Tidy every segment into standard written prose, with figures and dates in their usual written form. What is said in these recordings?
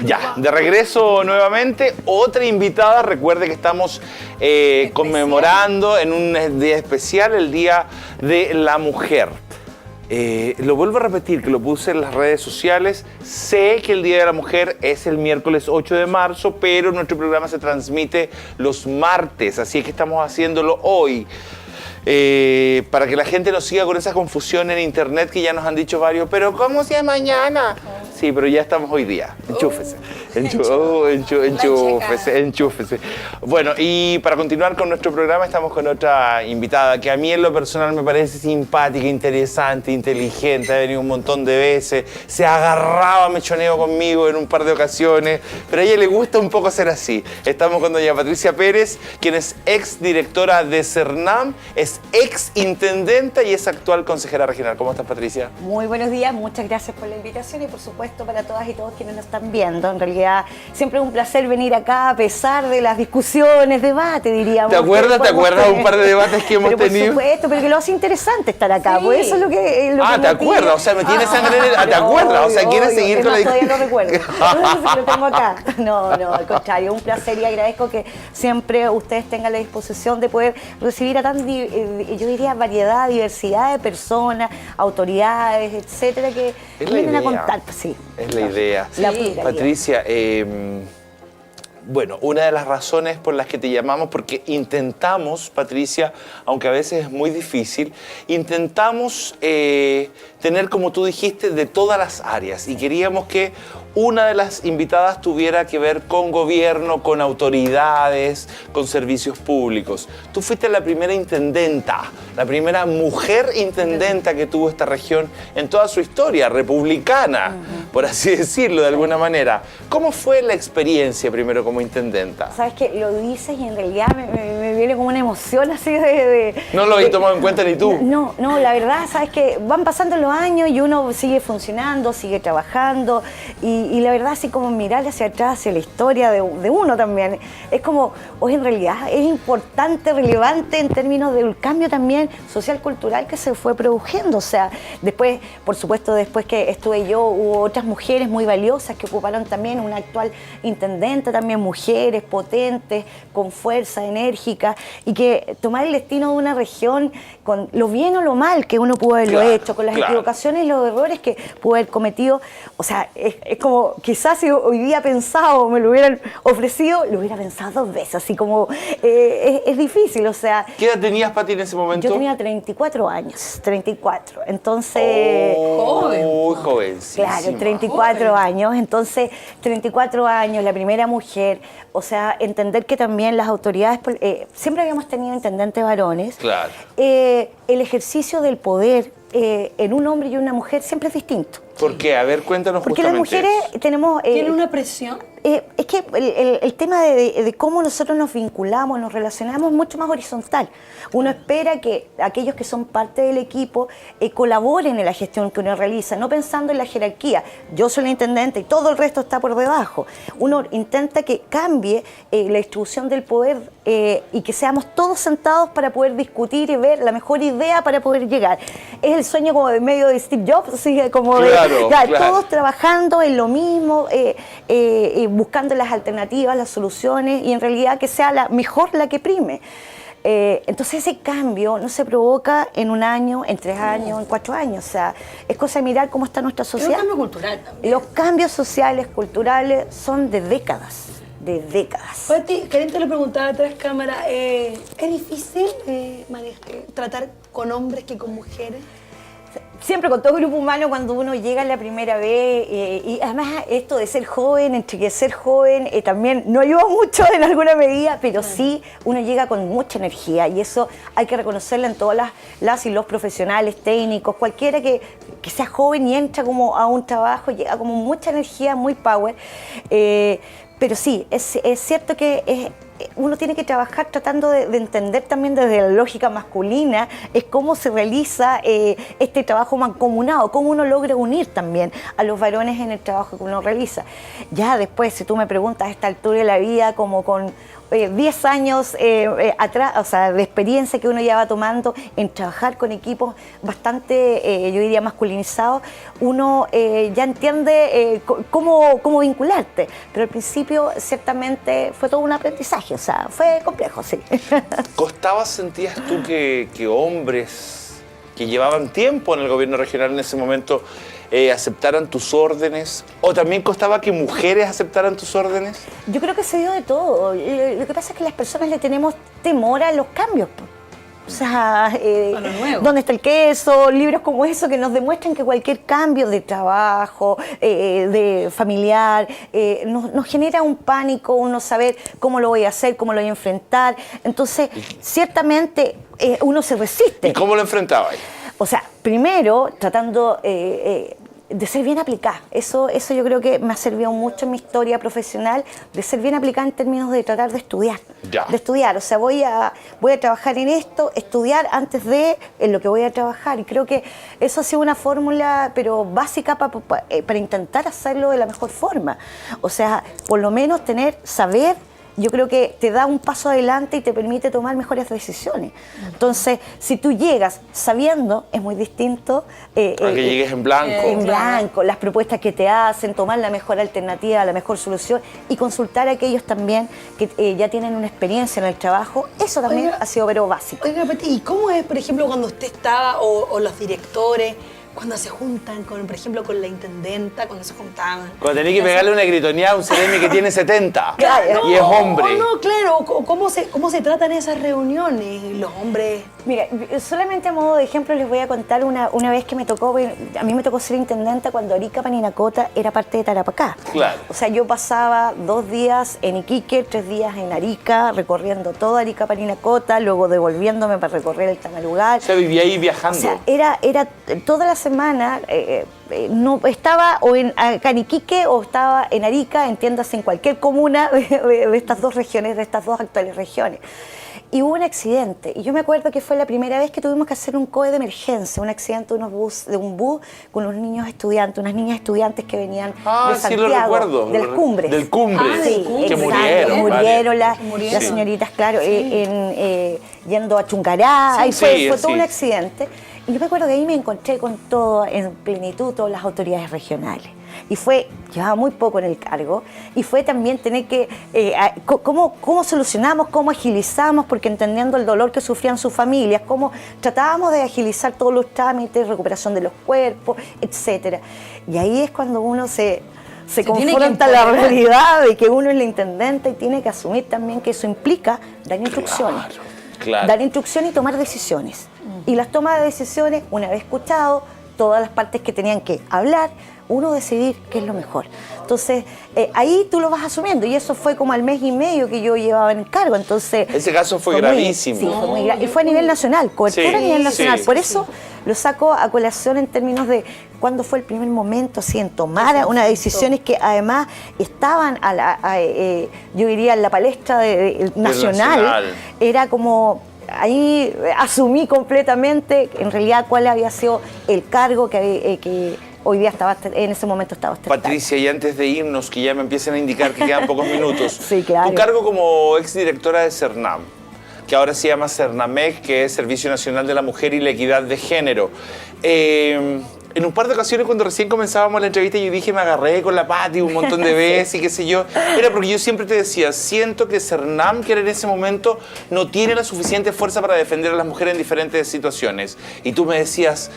Ya, de regreso nuevamente, otra invitada. Recuerde que estamos conmemorando en un día especial, el Día de la Mujer. Lo vuelvo a repetir, que lo puse en las redes sociales. Sé que el Día de la Mujer es el miércoles 8 de marzo, pero nuestro programa se transmite los martes, así es que estamos haciéndolo hoy. Para que la gente no siga con esa confusión en internet que ya nos han dicho varios, pero ¿cómo si es mañana? Sí, pero ya estamos hoy día. Enchúfese. Enchúfese. Bueno, y para continuar con nuestro programa estamos con otra invitada que a mí en lo personal me parece simpática, interesante, inteligente, ha venido un montón de veces, se ha agarrado a mechoneo conmigo en un par de ocasiones, pero a ella le gusta un poco ser así. Estamos con doña Patricia Pérez, quien es ex directora de CERNAM, es ex intendenta y es actual consejera regional. ¿Cómo estás, Patricia? Muy buenos días, muchas gracias por la invitación y por supuesto para todas y todos quienes nos están viendo. En realidad siempre es un placer venir acá a pesar de las discusiones, debate, diríamos. ¿Te acuerdas de un par de debates que hemos tenido? Por supuesto, pero que lo hace interesante estar acá, sí. Pues eso es lo que ¿te acuerdas? O sea, me tiene sangre en el... ¿Te acuerdas? O sea, ¿quieres seguir con la discusión? Todavía no recuerdo. Lo tengo acá. No, al contrario, un placer y agradezco que siempre ustedes tengan la disposición de poder recibir a tan, yo diría, variedad, diversidad de personas, autoridades, etcétera, que vienen a contar. Sí. Es la idea. Sí. Patricia, bueno, una de las razones por las que te llamamos, porque intentamos, Patricia, aunque a veces es muy difícil, intentamos tener, como tú dijiste, de todas las áreas y queríamos que una de las invitadas tuviera que ver con gobierno, con autoridades, con servicios públicos. Tú fuiste la primera intendenta, la primera mujer intendenta que tuvo esta región en toda su historia, republicana, por así decirlo de alguna manera. ¿Cómo fue la experiencia primero como intendenta? Sabes que lo dices y en realidad me viene como una emoción así de... No lo habéis tomado en cuenta ni tú. No, la verdad, sabes que van pasando los años y uno sigue funcionando, sigue trabajando y la verdad, así como mirar hacia atrás, hacia la historia de uno también, es como, hoy en realidad es importante, relevante en términos del cambio también social, cultural que se fue produciendo. O sea, después, por supuesto, después que estuve yo, hubo otras mujeres muy valiosas que ocuparon también, una actual intendente, también mujeres potentes, con fuerza, enérgicas, y que tomar el destino de una región con lo bien o lo mal que uno pudo haberlo hecho, con las equivocaciones y los errores que pudo haber cometido. O sea, es como, quizás si hoy día pensado, me lo hubieran ofrecido, lo hubiera pensado 2 veces, así como, es difícil, o sea... ¿Qué edad tenías, Pati, en ese momento? Yo tenía 34 años, 34, entonces... Muy jovencísima. Claro, 34 años, entonces, 34 años, la primera mujer, o sea, entender que también las autoridades, siempre habíamos tenido intendentes varones, claro. El ejercicio del poder en un hombre y una mujer siempre es distinto. ¿Por qué? A ver, cuéntanos. Porque justamente las mujeres tenemos... ¿Tiene una presión? Es que el tema de cómo nosotros nos vinculamos, nos relacionamos es mucho más horizontal. Uno espera que aquellos que son parte del equipo colaboren en la gestión que uno realiza, no pensando en la jerarquía. Yo soy la intendente y todo el resto está por debajo. Uno intenta que cambie la distribución del poder y que seamos todos sentados para poder discutir y ver la mejor idea para poder llegar. Es el sueño como de medio de Steve Jobs, ¿sí? Como claro. Todos trabajando en lo mismo, buscando las alternativas, las soluciones y en realidad que sea la mejor la que prime. Entonces ese cambio no se provoca en 1 año, en 3 años, en 4 años. O sea, es cosa de mirar cómo está nuestra sociedad. Es un cambio cultural también. Los cambios sociales, culturales son de décadas. De décadas. Pati, Karen te lo preguntaba tras cámara, ¿es difícil tratar con hombres que con mujeres? Siempre con todo grupo humano cuando uno llega la primera vez y además esto de ser joven, entre que ser joven también no ayuda mucho en alguna medida, pero sí uno llega con mucha energía y eso hay que reconocerlo en todas las y los profesionales, técnicos, cualquiera que sea joven y entra como a un trabajo, llega como mucha energía, muy power. Pero sí, es cierto que uno tiene que trabajar tratando de entender también desde la lógica masculina es cómo se realiza este trabajo mancomunado, cómo uno logra unir también a los varones en el trabajo que uno realiza. Ya después, si tú me preguntas a esta altura de la vida, como con 10 años atrás, o sea, de experiencia que uno ya va tomando en trabajar con equipos bastante, yo diría, masculinizados, uno ya entiende cómo vincularte. Pero al principio, ciertamente, fue todo un aprendizaje, o sea, fue complejo, sí. ¿Costaba, sentías tú, que hombres que llevaban tiempo en el gobierno regional en ese momento aceptaran tus órdenes? ¿O también costaba que mujeres aceptaran tus órdenes? Yo creo que se dio de todo. Lo que pasa es que las personas le tenemos temor a los cambios. O sea, ¿dónde está el queso? Libros como eso que nos demuestran que cualquier cambio de trabajo, de familiar, nos genera un pánico, un no saber cómo lo voy a hacer, cómo lo voy a enfrentar. Entonces, ciertamente, uno se resiste. ¿Y cómo lo enfrentabas? O sea, primero tratando de ser bien aplicada. Eso yo creo que me ha servido mucho en mi historia profesional, de ser bien aplicada en términos de tratar de estudiar. Ya. De estudiar, o sea, voy a trabajar en esto, estudiar antes de en lo que voy a trabajar. Y creo que eso ha sido una fórmula, pero básica para intentar hacerlo de la mejor forma. O sea, por lo menos saber, yo creo que te da un paso adelante y te permite tomar mejores decisiones. Entonces, si tú llegas sabiendo, es muy distinto a que llegues en blanco. En blanco, las propuestas que te hacen, tomar la mejor alternativa, la mejor solución y consultar a aquellos también que ya tienen una experiencia en el trabajo. Eso también ha sido pero básico. Oiga, Pati, ¿y cómo es, por ejemplo, cuando usted estaba o los directores, cuando se juntan, por ejemplo, con la intendenta, cuando se juntaban? Cuando tenés que pegarle una gritoneada a un CRM que tiene 70 Claro. y es hombre. No, claro, ¿cómo se tratan esas reuniones? Los hombres... Mira, solamente a modo de ejemplo les voy a contar una vez que a mí me tocó ser intendenta cuando Arica Parinacota era parte de Tarapacá. Claro. O sea, yo pasaba 2 días en Iquique, 3 días en Arica, recorriendo toda Arica Parinacota, luego devolviéndome para recorrer el Tamalugar. O sea, vivía ahí viajando. O sea, era toda la semana, no estaba acá en Iquique o estaba en Arica, entiéndase, en cualquier comuna de estas 2 regiones, de estas 2 actuales regiones. Y hubo un accidente, y yo me acuerdo que fue la primera vez que tuvimos que hacer un COE de emergencia, un accidente de un bus con unos niños estudiantes, unas niñas estudiantes que venían de Santiago, sí, lo recuerdo. del Cumbres. Del Cumbres, Sí, que exacto, murieron. las Sí. señoritas, claro, yendo a Chungará, ahí fue todo un accidente. Y yo me acuerdo que ahí me encontré con todo, en plenitud, todas las autoridades regionales. Y llevaba muy poco en el cargo, y fue también tener que, cómo solucionamos, cómo agilizamos, porque entendiendo el dolor que sufrían sus familias, cómo tratábamos de agilizar todos los trámites, recuperación de los cuerpos, etcétera. Y ahí es cuando uno se confronta la realidad de que uno es la intendente y tiene que asumir también que eso implica dar instrucciones. Claro. Dar instrucciones y tomar decisiones. Y las tomas de decisiones, una vez escuchado todas las partes que tenían que hablar, uno decidir qué es lo mejor. Entonces, ahí tú lo vas asumiendo, y eso fue como al mes y medio que yo llevaba en el cargo. Entonces, ese caso fue gravísimo. Sí, fue muy grave. Y fue a nivel nacional, cobertura a nivel nacional. Por eso lo saco a colación en términos de cuándo fue el primer momento así en tomar unas decisiones que además estaban yo diría en la palestra nacional. Era como... Ahí asumí completamente, en realidad, cuál había sido el cargo que hoy día en ese momento estaba ostentando. Patricia, y antes de irnos, que ya me empiecen a indicar que quedan pocos minutos, sí, claro. Tu cargo como exdirectora de CERNAM, que ahora se llama CERNAMEC, que es Servicio Nacional de la Mujer y la Equidad de Género. En un par de ocasiones, cuando recién comenzábamos la entrevista, yo dije, me agarré con la Pati un montón de veces y qué sé yo. Era porque yo siempre te decía, siento que CERNAM, que era en ese momento, no tiene la suficiente fuerza para defender a las mujeres en diferentes situaciones. Y tú me decías,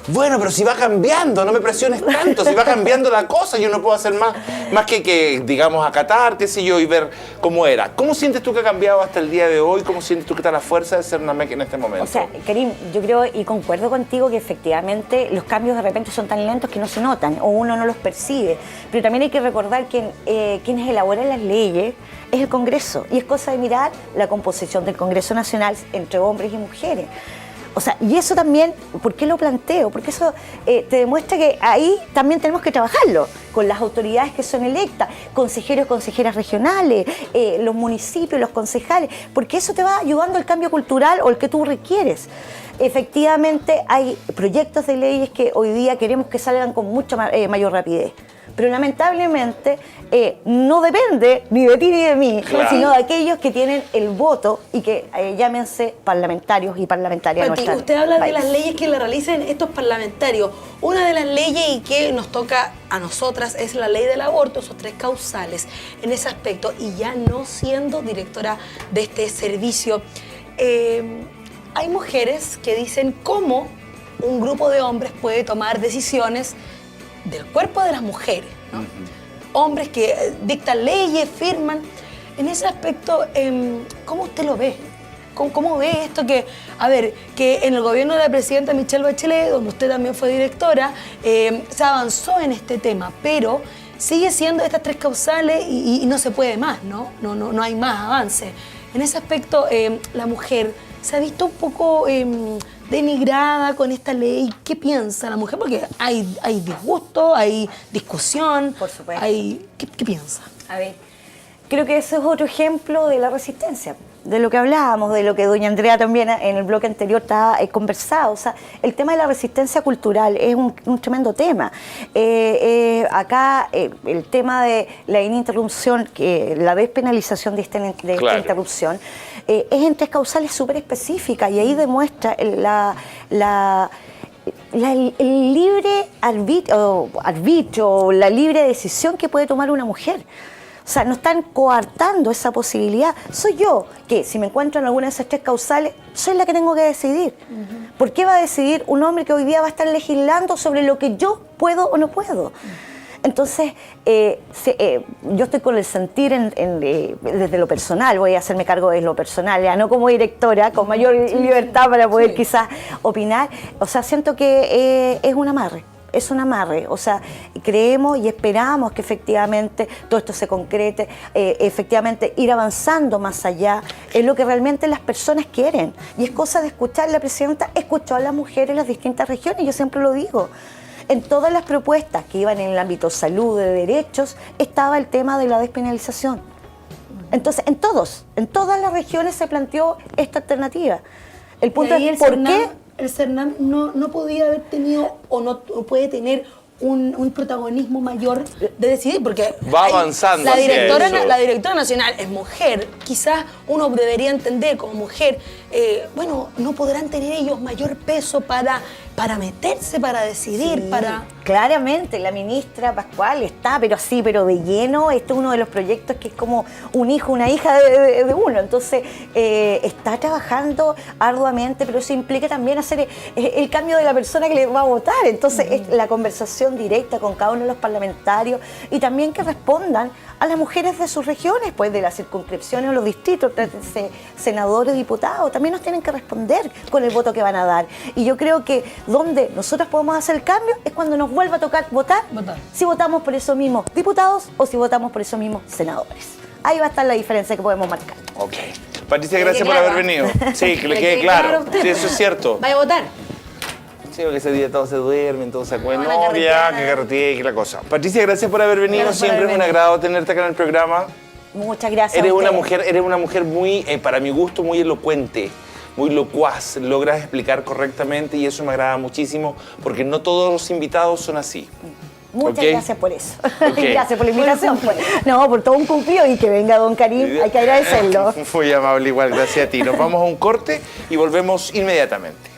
bueno, pero si va cambiando, no me presiones tanto, si va cambiando la cosa, yo no puedo hacer más que digamos, acatar, qué sé yo, y ver cómo era. ¿Cómo sientes tú que ha cambiado hasta el día de hoy? ¿Cómo sientes tú que está la fuerza de CERNAMEC en este momento? O sea, Karim, yo creo y concuerdo contigo que efectivamente los cambios de repente son tan lentos que no se notan o uno no los percibe. Pero también hay que recordar que quienes elaboran las leyes es el Congreso, y es cosa de mirar la composición del Congreso Nacional entre hombres y mujeres. O sea, y eso también, ¿por qué lo planteo? Porque eso te demuestra que ahí también tenemos que trabajarlo con las autoridades que son electas, consejeros y consejeras regionales, los municipios, los concejales, porque eso te va ayudando al cambio cultural o el que tú requieres. Efectivamente, hay proyectos de leyes que hoy día queremos que salgan con mucha mayor rapidez. Pero lamentablemente no depende ni de ti ni de mí, claro, sino de aquellos que tienen el voto y que llámense parlamentarios y parlamentarias. Pati, usted habla de las leyes que le realicen estos parlamentarios. Una de las leyes y que nos toca a nosotras es la ley del aborto, esos 3 causales en ese aspecto, y ya no siendo directora de este servicio. Hay mujeres que dicen cómo un grupo de hombres puede tomar decisiones del cuerpo de las mujeres, ¿no? Hombres que dictan leyes, firman. En ese aspecto, ¿cómo usted lo ve? ¿Cómo ve esto que, a ver, que en el gobierno de la presidenta Michelle Bachelet, donde usted también fue directora, se avanzó en este tema, pero sigue siendo estas 3 causales y no se puede más, ¿no? No hay más avance. En ese aspecto, la mujer se ha visto un poco denigrada con esta ley. ¿Qué piensa la mujer? Porque hay disgusto, hay discusión. Por supuesto. ¿Qué piensa? A ver, creo que ese es otro ejemplo de la resistencia, de lo que hablábamos, de lo que doña Andrea también en el bloque anterior estaba conversado. O sea, el tema de la resistencia cultural es un tremendo tema. Acá el tema de la ininterrupción, la despenalización de esta interrupción, es en 3 causales súper específicas, y ahí demuestra el libre arbitrio, la libre decisión que puede tomar una mujer. O sea, no están coartando esa posibilidad. Soy yo que, si me encuentro en alguna de esas 3 causales, soy la que tengo que decidir. ¿Por qué va a decidir un hombre que hoy día va a estar legislando sobre lo que yo puedo o no puedo? Entonces, yo estoy con el sentir desde lo personal, voy a hacerme cargo de lo personal, ya no como directora, con mayor libertad para poder quizás opinar. O sea, siento que es un amarre. Es un amarre, o sea, creemos y esperamos que efectivamente todo esto se concrete, efectivamente ir avanzando más allá, es lo que realmente las personas quieren. Y es cosa de escuchar, la presidenta escuchó a las mujeres en las distintas regiones, yo siempre lo digo. En todas las propuestas que iban en el ámbito salud, de derechos, estaba el tema de la despenalización. Entonces, en todas las regiones se planteó esta alternativa. El punto es, ¿por qué? El CERNAM no podía haber tenido o no puede tener un protagonismo mayor de decidir, porque va avanzando. La directora nacional es mujer. Quizás uno debería entender como mujer, bueno, no podrán tener ellos mayor peso para meterse, para decidir, para... Claramente, la ministra Pascual está, pero de lleno. Este es uno de los proyectos que es como un hijo, una hija de uno. Entonces, está trabajando arduamente, pero eso implica también hacer el cambio de la persona que le va a votar. Entonces, es la conversación directa con cada uno de los parlamentarios y también que respondan a las mujeres de sus regiones, pues de las circunscripciones o los distritos, senadores, diputados, también nos tienen que responder con el voto que van a dar. Y yo creo que donde nosotros podemos hacer el cambio es cuando nos vuelva a tocar votar. Si votamos por esos mismos diputados o si votamos por esos mismos senadores. Ahí va a estar la diferencia que podemos marcar. Ok. Patricia, gracias por haber venido. Sí, que le quede claro. Sí, eso es cierto. ¿Vaya a votar? Sí, porque ese día todos se duermen, todos se acuerdan. No, No, ya, que carretilla y que la cosa. Patricia, gracias por haber venido. Siempre es un agrado tenerte acá en el programa. Muchas gracias. Eres una mujer muy, para mi gusto, muy elocuente, muy locuaz. Logras explicar correctamente y eso me agrada muchísimo porque no todos los invitados son así. Muchas gracias por eso. Gracias por la invitación. No, por todo un cumplido y que venga don Karim, hay que agradecerlo. Muy amable, igual, gracias a ti. Nos vamos a un corte y volvemos inmediatamente.